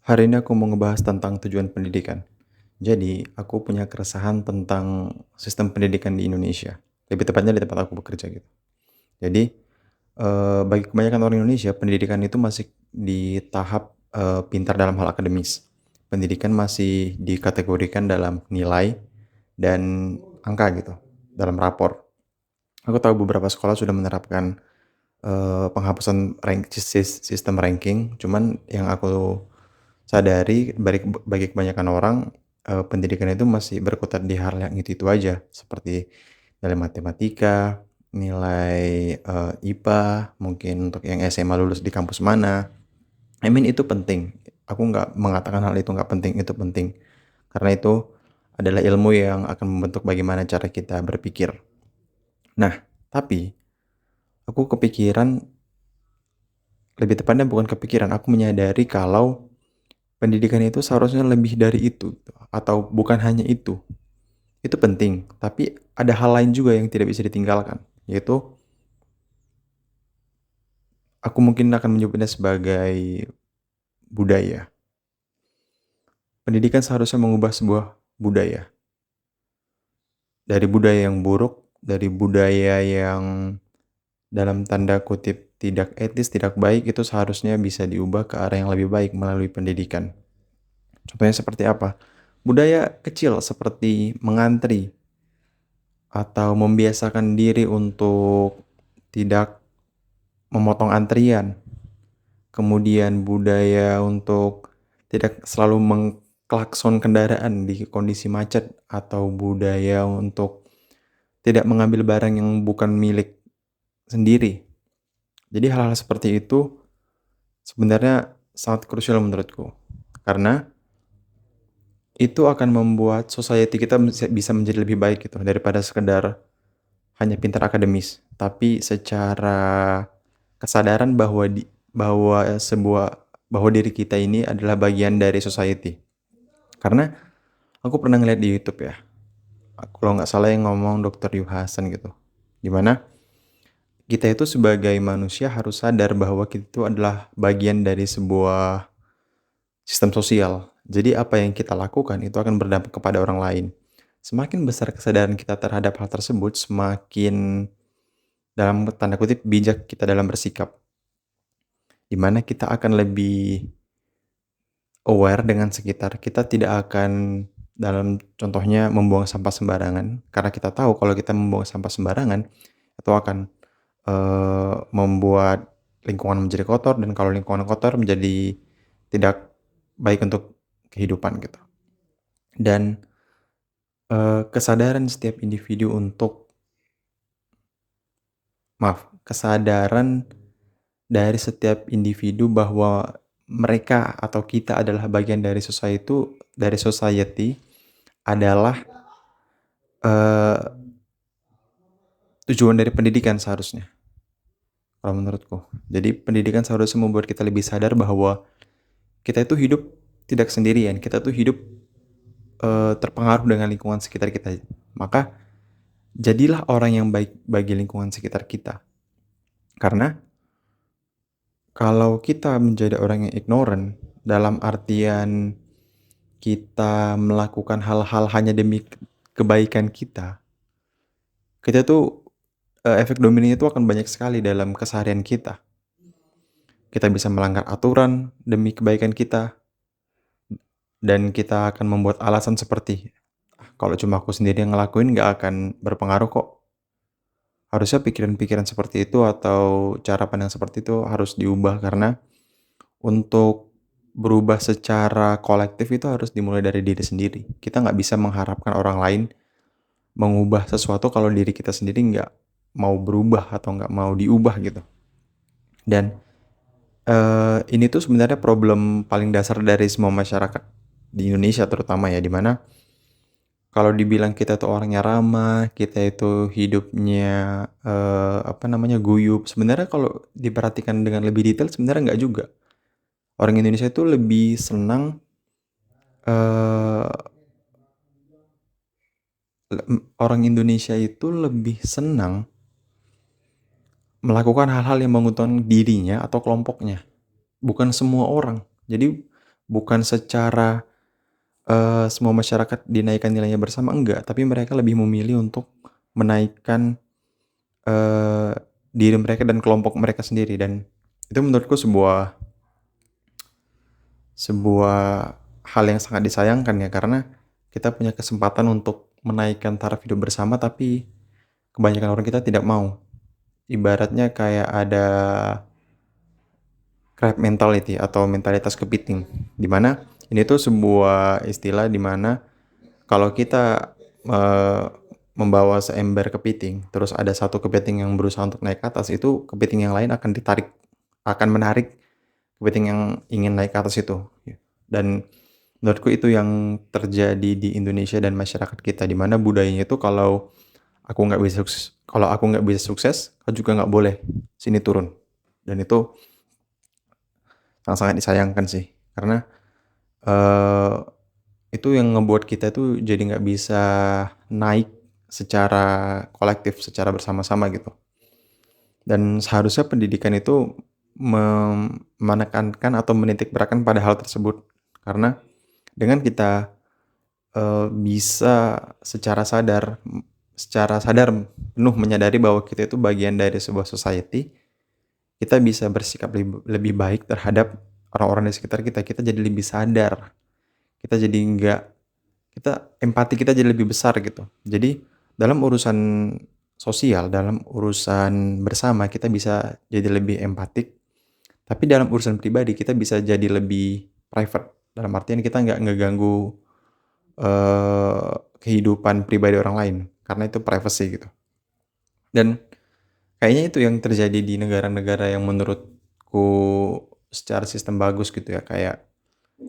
Hari ini aku mau ngebahas tentang tujuan pendidikan. Jadi, aku punya keresahan tentang sistem pendidikan di Indonesia. Lebih tepatnya di tempat aku bekerja gitu. Jadi, bagi kebanyakan orang Indonesia, pendidikan itu masih di tahap pintar dalam hal akademis. Pendidikan masih dikategorikan dalam nilai dan angka gitu, dalam rapor. Aku tahu beberapa sekolah sudah menerapkan penghapusan sistem ranking, cuman yang aku sadari bagi kebanyakan orang, pendidikan itu masih berkutat di hal yang itu-itu aja, seperti nilai matematika, nilai, IPA, mungkin untuk yang SMA lulus di kampus mana. Itu penting, aku nggak mengatakan hal itu nggak penting, itu penting. Karena itu adalah ilmu yang akan membentuk bagaimana cara kita berpikir. Nah, tapi aku kepikiran, lebih tepatnya bukan kepikiran, aku menyadari kalau pendidikan itu seharusnya lebih dari itu, gitu, atau bukan hanya itu. Itu penting, tapi ada hal lain juga yang tidak bisa ditinggalkan, yaitu aku mungkin akan menyebutnya sebagai budaya. Pendidikan seharusnya mengubah sebuah budaya. Dari budaya yang buruk, dari budaya yang dalam tanda kutip tidak etis, tidak baik, itu seharusnya bisa diubah ke arah yang lebih baik melalui pendidikan. Contohnya seperti apa? Budaya kecil seperti mengantri atau membiasakan diri untuk tidak memotong antrian. Kemudian budaya untuk tidak selalu mengklakson kendaraan di kondisi macet, atau budaya untuk tidak mengambil barang yang bukan milik sendiri. Jadi hal-hal seperti itu sebenarnya sangat krusial menurutku. Karena itu akan membuat society kita bisa menjadi lebih baik gitu, daripada sekedar hanya pintar akademis, tapi secara kesadaran bahwa diri kita ini adalah bagian dari society. Karena aku pernah ngeliat di YouTube ya, kalau nggak salah yang ngomong Dr. Yu Hasan gitu, dimana kita itu sebagai manusia harus sadar bahwa kita itu adalah bagian dari sebuah sistem sosial. Jadi apa yang kita lakukan itu akan berdampak kepada orang lain. Semakin besar kesadaran kita terhadap hal tersebut, semakin dalam tanda kutip bijak kita dalam bersikap. Di mana kita akan lebih aware dengan sekitar. Kita tidak akan, dalam contohnya, membuang sampah sembarangan, karena kita tahu kalau kita membuang sampah sembarangan itu akan membuat lingkungan menjadi kotor, dan kalau lingkungan kotor menjadi tidak baik untuk kehidupan gitu. Dan kesadaran setiap individu untuk kesadaran dari setiap individu bahwa mereka atau kita adalah bagian dari society adalah eh, tujuan dari pendidikan seharusnya, kalau menurutku. Jadi pendidikan seharusnya membuat kita lebih sadar bahwa kita itu hidup tidak sendirian, kita tuh hidup terpengaruh dengan lingkungan sekitar kita. Maka jadilah orang yang baik bagi lingkungan sekitar kita. Karena kalau kita menjadi orang yang ignorant, dalam artian kita melakukan hal-hal hanya demi kebaikan kita, kita tuh efek dominonya itu akan banyak sekali dalam keseharian kita. Kita bisa melanggar aturan demi kebaikan kita, dan kita akan membuat alasan seperti, "Ah, kalau cuma aku sendiri yang ngelakuin nggak akan berpengaruh kok." Harusnya pikiran-pikiran seperti itu atau cara pandang seperti itu harus diubah, karena untuk berubah secara kolektif itu harus dimulai dari diri sendiri. Kita nggak bisa mengharapkan orang lain mengubah sesuatu kalau diri kita sendiri nggak mau berubah atau nggak mau diubah gitu. Dan ini tuh sebenarnya problem paling dasar dari semua masyarakat di Indonesia terutama ya, dimana kalau dibilang kita tuh orangnya ramah, kita itu hidupnya guyup. Sebenarnya kalau diperhatikan dengan lebih detail sebenarnya nggak juga. Orang Indonesia itu lebih senang, eee, orang Indonesia itu lebih senang melakukan hal-hal yang menguntungkan dirinya atau kelompoknya, bukan semua orang. Jadi bukan secara semua masyarakat dinaikkan nilainya bersama, enggak, tapi mereka lebih memilih untuk menaikkan diri mereka dan kelompok mereka sendiri, dan itu menurutku sebuah hal yang sangat disayangkan ya, karena kita punya kesempatan untuk menaikkan taraf hidup bersama, tapi kebanyakan orang kita tidak mau. Ibaratnya kayak ada crab mentality atau mentalitas kepiting, di mana ini tuh sebuah istilah di mana kalau kita membawa seember kepiting, terus ada satu kepiting yang berusaha untuk naik ke atas, itu kepiting yang lain akan menarik kepiting yang ingin naik ke atas itu. Dan menurutku itu yang terjadi di Indonesia dan masyarakat kita, di mana budayanya itu kalau aku nggak bisa sukses, kau juga nggak boleh sini turun. Dan itu sangat-sangat disayangkan sih, karena eh, itu yang ngebuat kita tuh jadi nggak bisa naik secara kolektif, secara bersama-sama gitu. Dan seharusnya pendidikan itu menekankan atau menitik beratkan pada hal tersebut. Karena dengan kita bisa secara sadar penuh menyadari bahwa kita itu bagian dari sebuah society, kita bisa bersikap lebih baik terhadap orang-orang di sekitar kita. Kita jadi lebih sadar. Kita jadi nggak empati kita jadi lebih besar gitu. Jadi dalam urusan sosial, dalam urusan bersama kita bisa jadi lebih empatik, tapi dalam urusan pribadi kita bisa jadi lebih private. Dalam artian kita nggak ngeganggu kehidupan pribadi orang lain, karena itu privacy gitu. Dan kayaknya itu yang terjadi di negara-negara yang menurutku secara sistem bagus gitu ya, kayak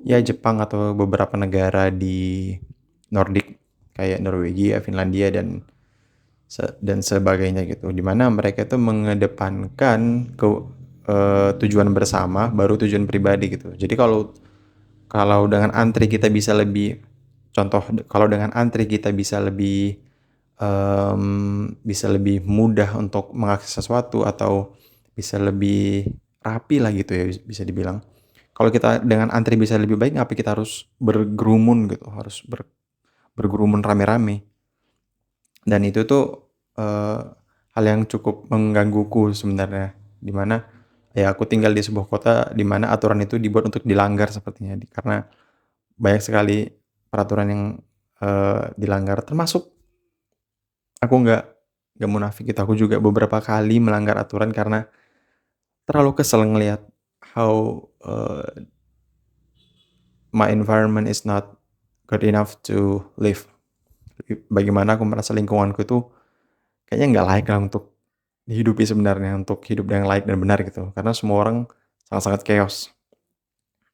ya Jepang atau beberapa negara di Nordik kayak Norwegia, Finlandia dan sebagainya gitu. Dimana mereka itu mengedepankan tujuan bersama baru tujuan pribadi gitu. Jadi kalau kalau dengan antri kita bisa lebih contoh kalau dengan antri kita bisa lebih mudah untuk mengakses sesuatu atau bisa lebih rapi lah gitu ya bisa dibilang. Kalau kita dengan antri bisa lebih baik, ngapa kita harus bergerumun gitu, harus bergerumun rame-rame. Dan itu tuh hal yang cukup menggangguku sebenarnya, di mana ya aku tinggal di sebuah kota di mana aturan itu dibuat untuk dilanggar sepertinya, karena banyak sekali peraturan yang dilanggar, termasuk aku nggak munafik gitu, aku juga beberapa kali melanggar aturan karena terlalu kesel ngelihat how my environment is not good enough to live. Bagaimana aku merasa lingkunganku itu kayaknya nggak layak lah untuk dihidupi sebenarnya, untuk hidup yang layak dan benar gitu. Karena semua orang sangat-sangat chaos.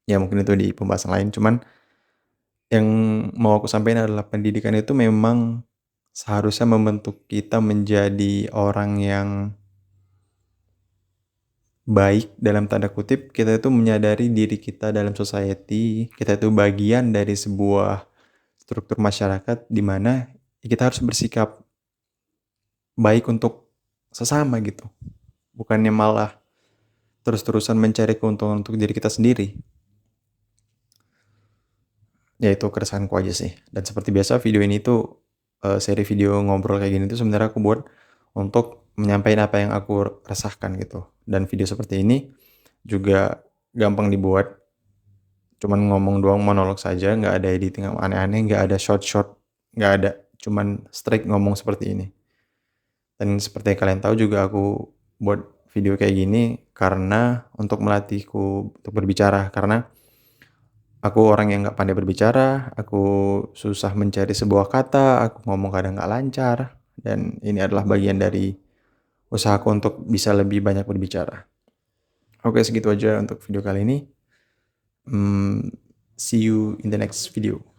Ya mungkin itu di pembahasan lain, cuman yang mau aku sampaikan adalah pendidikan itu memang seharusnya membentuk kita menjadi orang yang baik dalam tanda kutip. Kita itu menyadari diri kita dalam society, kita itu bagian dari sebuah struktur masyarakat di mana kita harus bersikap baik untuk sesama gitu. Bukannya malah terus-terusan mencari keuntungan untuk diri kita sendiri. Ya itu keresahanku aja sih. Dan seperti biasa video ini tuh seri video ngobrol kayak gini tuh sebenarnya aku buat untuk menyampaikan apa yang aku resahkan gitu. Dan video seperti ini juga gampang dibuat. Cuman ngomong doang, monolog saja, nggak ada editing yang aneh-aneh, nggak ada short-short, nggak ada. Cuman straight ngomong seperti ini. Dan seperti yang kalian tahu juga aku buat video kayak gini karena untuk melatihku untuk berbicara. Karena aku orang yang nggak pandai berbicara, aku susah mencari sebuah kata, aku ngomong kadang nggak lancar, dan ini adalah bagian dari usahaku untuk bisa lebih banyak berbicara. Oke, segitu aja untuk video kali ini. See you in the next video.